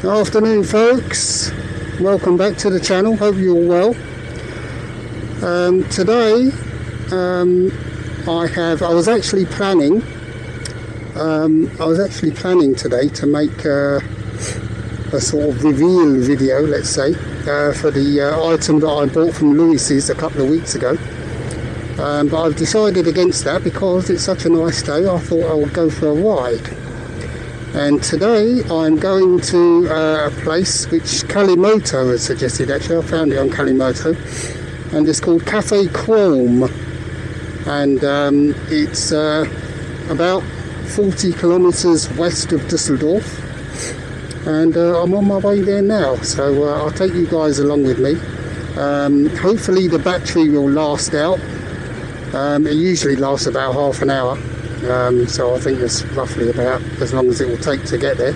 Afternoon folks, welcome back to the channel, hope you're all well. Today I was actually planning today to make a sort of reveal video, let's say, for the item that I bought from Lewis's a couple of weeks ago. But I've decided against that because it's such a nice day. I thought I would go for a ride. And today I'm going to a place which Callmoto has suggested. Actually, I found it on Callmoto, and it's called Café Chrom, and it's about 40 kilometers west of Düsseldorf, and I'm on my way there now, so I'll take you guys along with me. Hopefully the battery will last out. It usually lasts about half an hour. So I think it's roughly about as long as it will take to get there.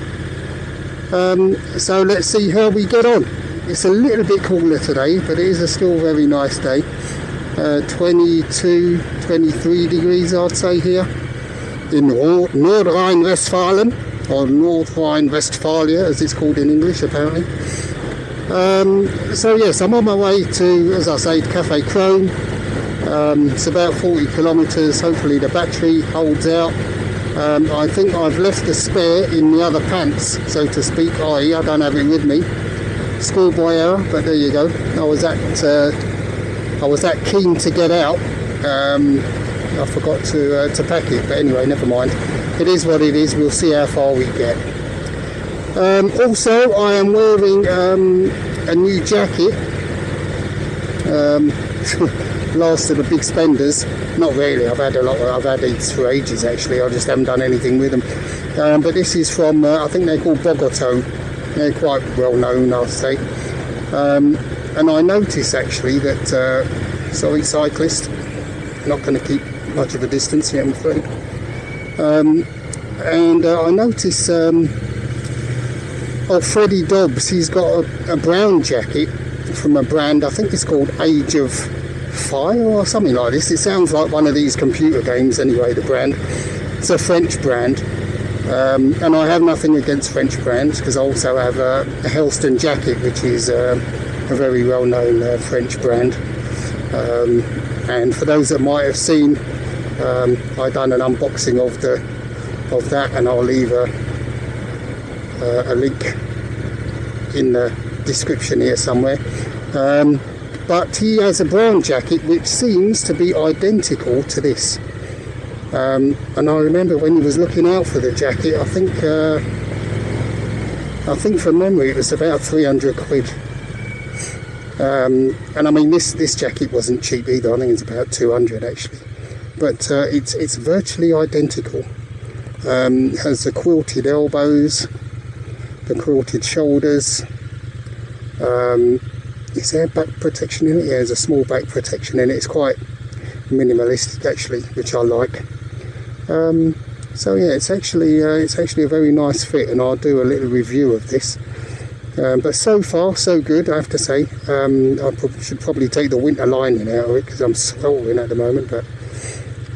So let's see how we get on. It's a little bit cooler today, but it is a still very nice day. 22, 23 degrees I'd say here in Nordrhein-Westfalen, or North Rhine-Westphalia as it's called in English apparently. So yes, I'm on my way to, as I say, Café Chrom. It's about 40 kilometers. Hopefully the battery holds out. I think I've left the spare in the other pants, so to speak, i.e. I don't have it with me. Schoolboy error, but there you go. I was that keen to get out. I forgot to pack it, but anyway, never mind. It is what it is. We'll see how far we get. Also, I am wearing a new jacket. Last of the big spenders. Not really, I've had these for ages actually, I just haven't done anything with them. But this is from, I think they're called Bogoto. They're quite well known, I'll say. And I noticed actually that, sorry cyclist, not going to keep much of a distance here I'm afraid. And I noticed Freddie Dobbs, he's got a brown jacket from a brand, I think it's called Age of Fire or something like this. It sounds like one of these computer games anyway, the brand. It's a French brand, and I have nothing against French brands because I also have a Helston jacket, which is a very well-known French brand. And for those that might have seen, I done an unboxing of that, and I'll leave a link in the description here somewhere. But he has a brown jacket which seems to be identical to this. And I remember when he was looking out for the jacket, I think from memory it was about 300 quid. And I mean this jacket wasn't cheap either. I think it's about 200 actually. But it's virtually identical. Has the quilted elbows, the quilted shoulders. Is there back protection in it? Yeah, there's a small back protection in it. It's quite minimalistic actually, which I like. So yeah, it's actually a very nice fit, and I'll do a little review of this. But so far so good, I have to say. I should probably take the winter lining out of it because I'm sweltering at the moment. But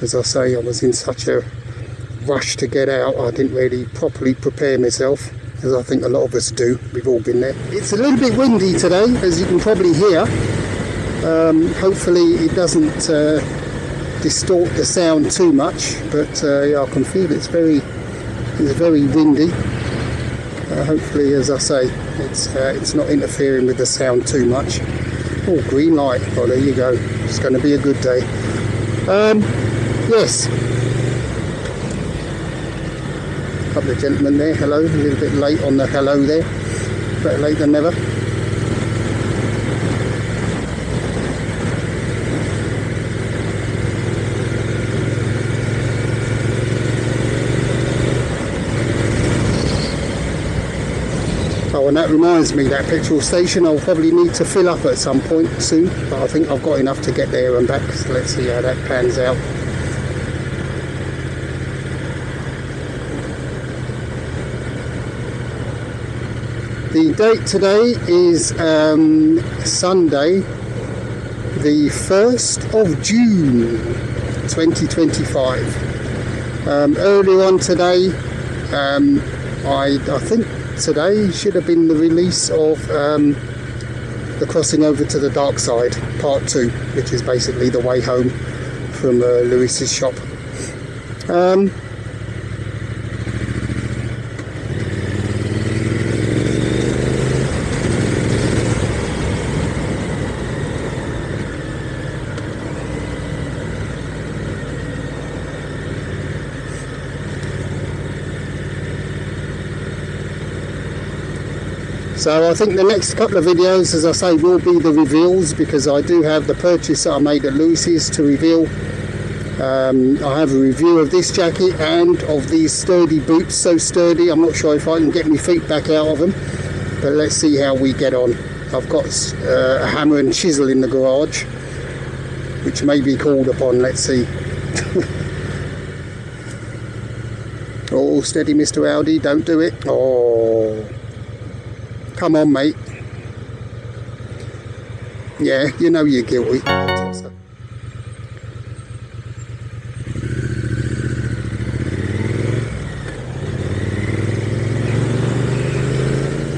as I say, I was in such a rush to get out, I didn't really properly prepare myself, as I think a lot of us do. We've all been there. It's a little bit windy today, as you can probably hear. Hopefully it doesn't distort the sound too much, but yeah, I can feel it's very windy. Hopefully, as I say, it's not interfering with the sound too much. Oh, green light. Oh, there you go. It's going to be a good day. Yes. Couple of gentlemen there, hello, a little bit late on the hello there, better late than never. Oh, and that reminds me, that petrol station I'll probably need to fill up at some point soon, but I think I've got enough to get there and back, so let's see how that pans out. The date today is Sunday, the 1st of June 2025. Earlier on today, I think today should have been the release of the Crossing Over to the Dark Side Part 2, which is basically the way home from Lewis's shop. So I think the next couple of videos, as I say, will be the reveals, because I do have the purchase that I made at Lewis's to reveal. I have a review of this jacket and of these sturdy boots, so sturdy I'm not sure if I can get my feet back out of them, but let's see how we get on. I've got a hammer and chisel in the garage, which may be called upon. Let's see. Oh, steady Mr. Audi, don't do it. Oh, come on, mate. Yeah, you know you're guilty.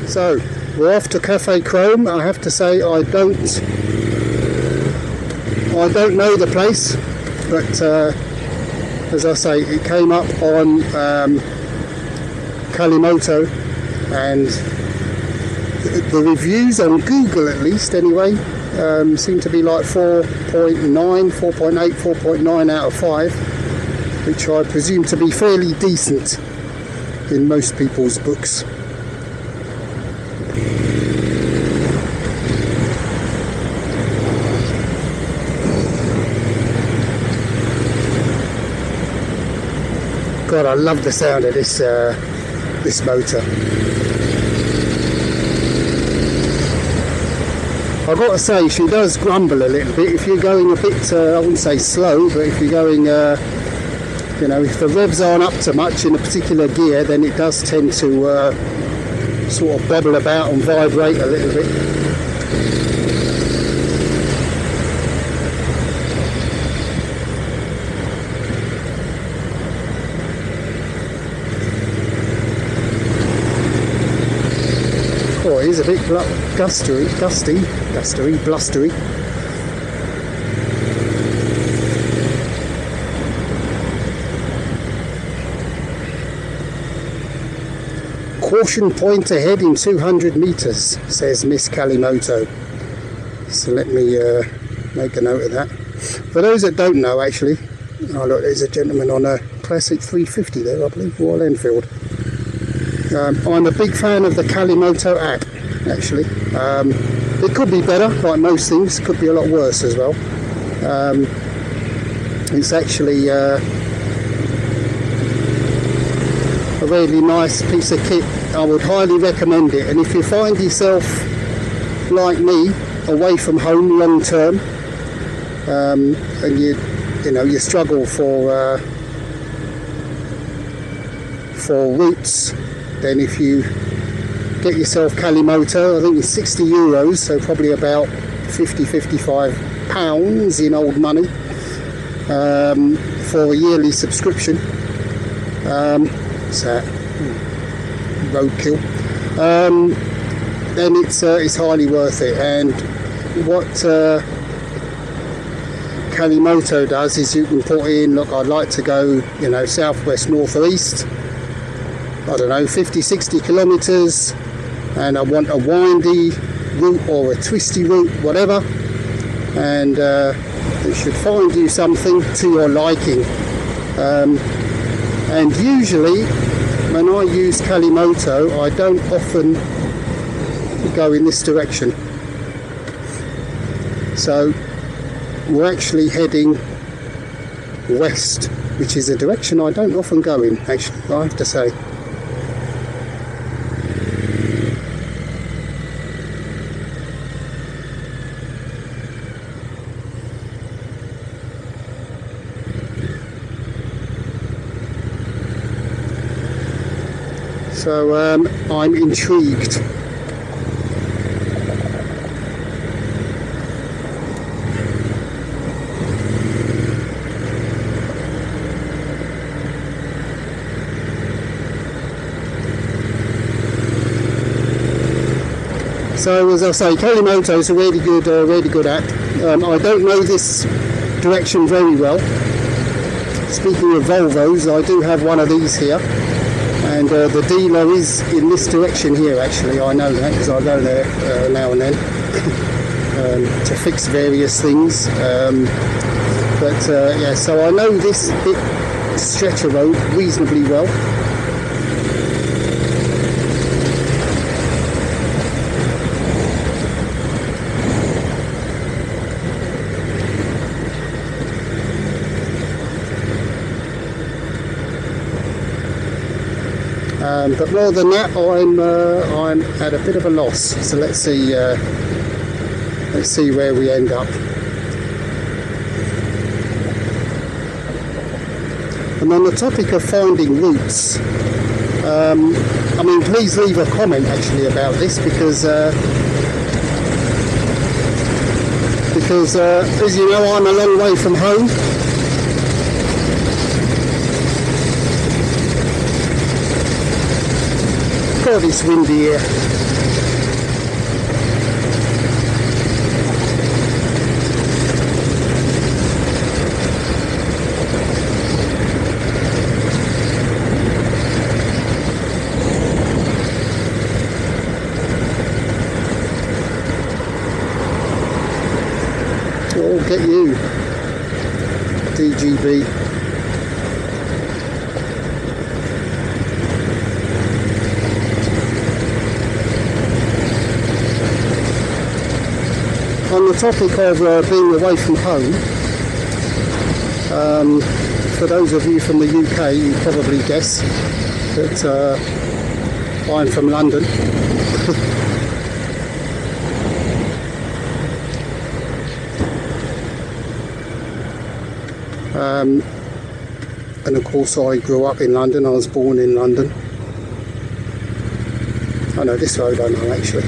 So, we're off to Café Chrom. I have to say I don't know the place, but as I say, it came up on Callmoto, and the reviews on Google, at least anyway, seem to be like 4.9, 4.8, 4.9 out of 5, which I presume to be fairly decent in most people's books. God, I love the sound of this this motor. I've got to say, she does grumble a little bit if you're going a bit, I wouldn't say slow, but if you're going, you know, if the revs aren't up to much in a particular gear, then it does tend to sort of bobble about and vibrate a little bit. Oh, it is a bit blustery. Caution point ahead in 200 meters, says Miss Callmoto. So let me make a note of that. For those that don't know, actually, oh look, there's a gentleman on a classic 350 there, I believe, Royal Enfield. I'm a big fan of the Callmoto app, actually. It could be better, like most things, could be a lot worse as well. It's actually a really nice piece of kit. I would highly recommend it, and if you find yourself, like me, away from home long term, and you struggle for routes, then if you get yourself Callmoto, I think it's €60, so probably about £50-55 in old money, for a yearly subscription. What's that? Roadkill. Then it's highly worth it. And what Callmoto does is you can put in, look, I'd like to go, southwest, north or east, I don't know, 50-60 kilometers, and I want a windy route or a twisty route, whatever, and it should find you something to your liking. And usually when I use Callmoto, I don't often go in this direction. So we're actually heading west, which is a direction I don't often go in, actually, I have to say. So I'm intrigued. So as I say, Callmoto is a really good app. I don't know this direction very well. Speaking of Volvos, I do have one of these here, and the dealer is in this direction here. Actually, I know that because I go there now and then to fix various things. Yeah, so I know this stretch of road reasonably well. But more than that, I'm at a bit of a loss. So let's see where we end up. And on the topic of finding routes, I mean, please leave a comment actually about this because as you know, I'm a long way from home. God, it's windy here. Oh, get you, DGB. On the topic of being away from home, for those of you from the UK, you probably guess that I'm from London. And of course I grew up in London. I was born in London. I know this road, I know actually.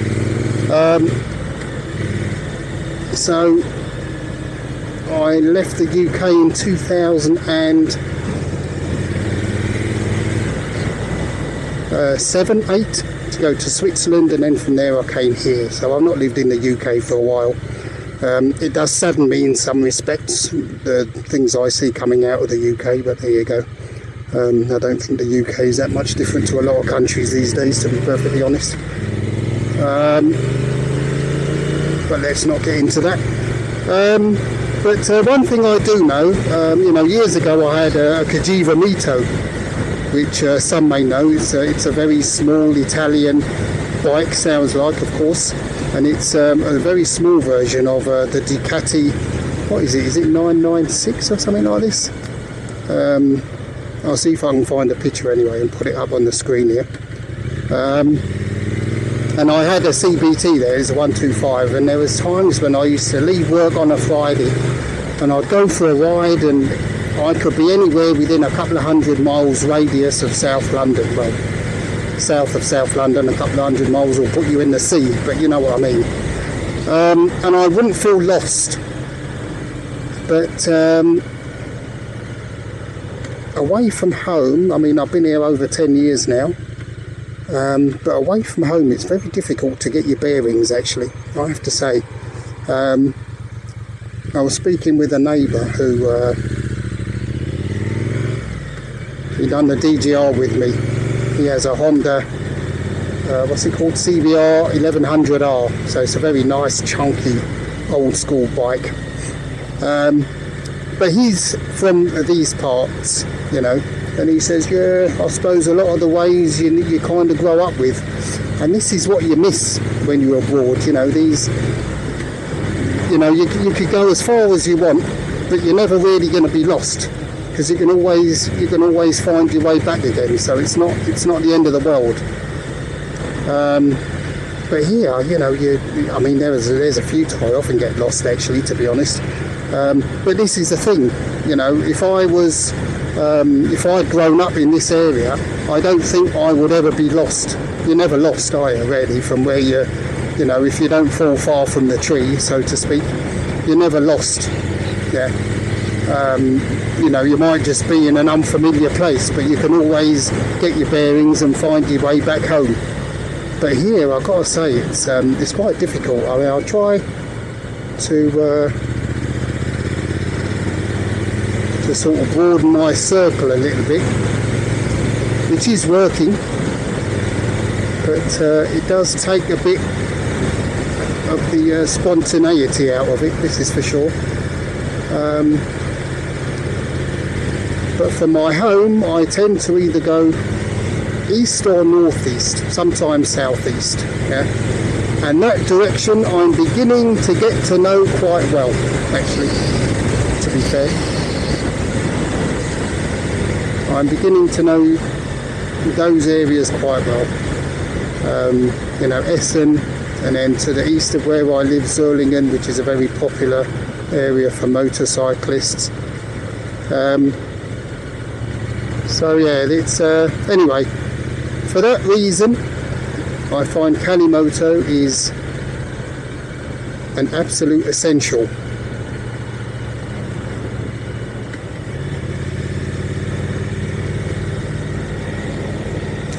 So I left the UK in 2007, 8 to go to Switzerland, and then from there I came here. So I've not lived in the UK for a while. It does sadden me in some respects, the things I see coming out of the UK, but there you go. I don't think the UK is that much different to a lot of countries these days, to be perfectly honest. But let's not get into that. But one thing I do know, you know, years ago I had a Cagiva Mito, which some may know. It's a very small Italian bike, sounds like, of course, and it's a very small version of the Ducati. What is it? Is it 996 or something like this? I'll see if I can find a picture anyway and put it up on the screen here. And I had a CBT there, it's a 125, and there was times when I used to leave work on a Friday and I'd go for a ride, and I could be anywhere within a couple of 100 miles radius of South London. Well, south of South London, a couple of 100 miles will put you in the sea, but you know what I mean. And I wouldn't feel lost. But away from home, I mean, I've been here over 10 years now. But away from home it's very difficult to get your bearings, actually, I have to say. I was speaking with a neighbour who he done the DGR with me. He has a Honda, what's it called, CBR 1100R, so it's a very nice chunky old school bike. But he's from these parts, you know. And he says, yeah, I suppose a lot of the ways you kind of grow up with. And this is what you miss when you're abroad, you know, these, you know, you could go as far as you want, but you're never really going to be lost, because you can always find your way back again, so it's not the end of the world. But here, you know, I mean, there's a few times I often get lost, actually, to be honest. But this is the thing, you know, if I'd grown up in this area, I don't think I would ever be lost. You're never lost, are you, really, from where you know, if you don't fall far from the tree, so to speak, you're never lost. Yeah. You know, you might just be in an unfamiliar place, but you can always get your bearings and find your way back home. But here, I've got to say, it's quite difficult. I mean, I'll try to sort of broaden my circle a little bit, which is working, but it does take a bit of the spontaneity out of it, this is for sure. But for my home, I tend to either go east or northeast, sometimes southeast, yeah? And that direction I'm beginning to get to know quite well, actually, to be fair. I'm beginning to know those areas quite well. You know, Essen, and then to the east of where I live, Zurlingen, which is a very popular area for motorcyclists. So yeah, it's anyway, for that reason I find Callmoto is an absolute essential.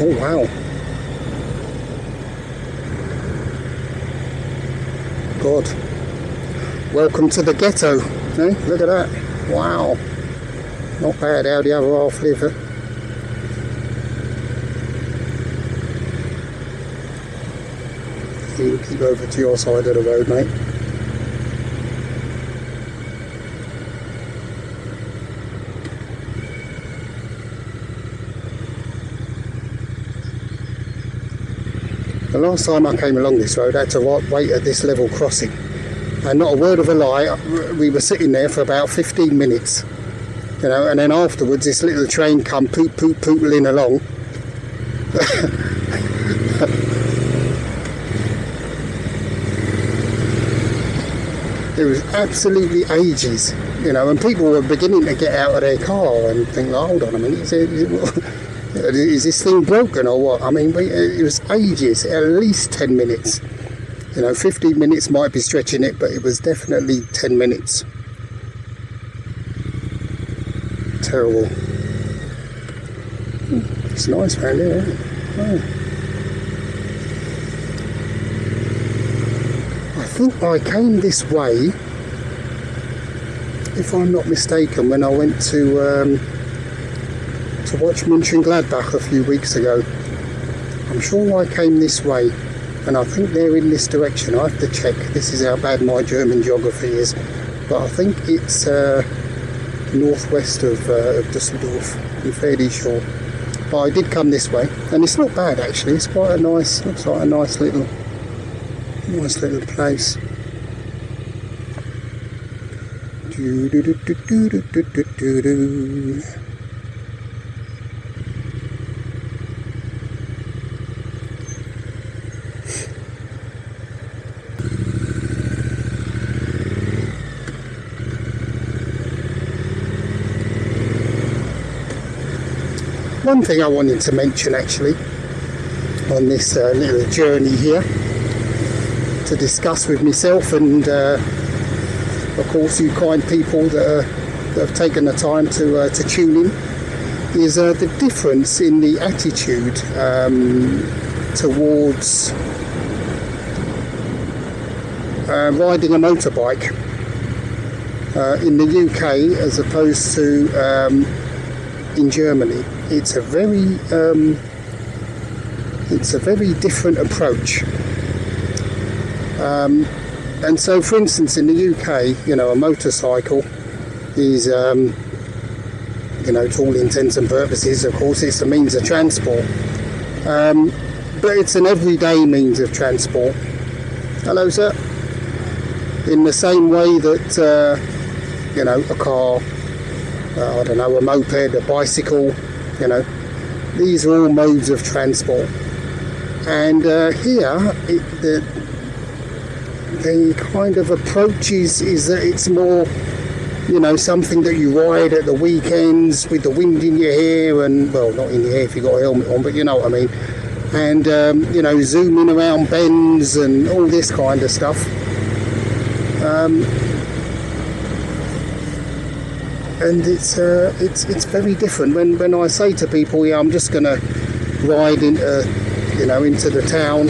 Oh wow. God. Welcome to the ghetto. Eh? Look at that. Wow. Not bad how the other half live. You keep over to your side of the road, mate. The last time I came along this road, I had to wait at this level crossing, and not a word of a lie, we were sitting there for about 15 minutes, you know, and then afterwards this little train come pootling along. It was absolutely ages, you know, and people were beginning to get out of their car and think, oh, hold on a minute, is this thing broken or what? I mean, it was ages, at least 10 minutes. You know, 15 minutes might be stretching it, but it was definitely 10 minutes. Terrible. It's nice around here, isn't it? Oh. I think I came this way, if I'm not mistaken, when I went to watch Mönchengladbach a few weeks ago. I'm sure I came this way, and I think they're in this direction. I have to check. This is how bad my German geography is, but I think it's northwest of Düsseldorf. I'm fairly sure. But I did come this way, and it's not bad actually. It's quite a nice, looks like a nice little place. Do do do do do do do do do. One thing I wanted to mention actually on this little journey here to discuss with myself and of course you kind people that have taken the time to tune in is the difference in the attitude towards riding a motorbike in the UK as opposed to in Germany. It's a very different approach. And so, for instance, in the UK, you know, a motorcycle is, you know, to all intents and purposes, of course, it's a means of transport. But it's an everyday means of transport. Hello, sir. In the same way that, you know, a car, I don't know, a moped, a bicycle, you know, these are all modes of transport. And here, the kind of approach is that it's more, you know, something that you ride at the weekends with the wind in your hair and, well, not in your hair if you've got a helmet on, but you know what I mean. And, you know, zooming around bends and all this kind of stuff. And it's very different. When I say to people, yeah, I'm just going to ride into, you know, into the town,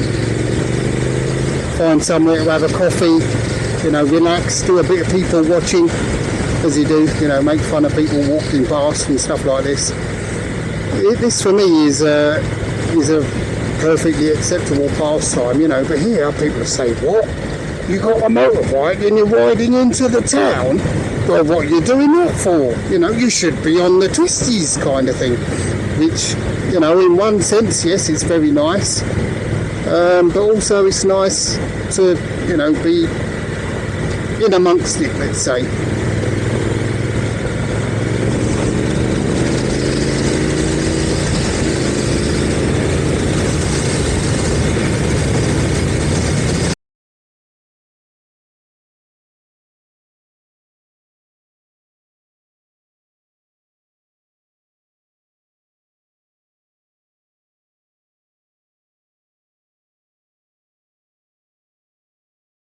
find somewhere to have a coffee, you know, relax, do a bit of people watching, as you do, you know, make fun of people walking past and stuff like this. This for me is a perfectly acceptable pastime, you know, but here people say, what? You got a motorbike and you're riding into the town? Well, what are you doing that for? You know, you should be on the twisties kind of thing, which, you know, in one sense, yes, it's very nice, but also it's nice to, you know, be in amongst it, let's say.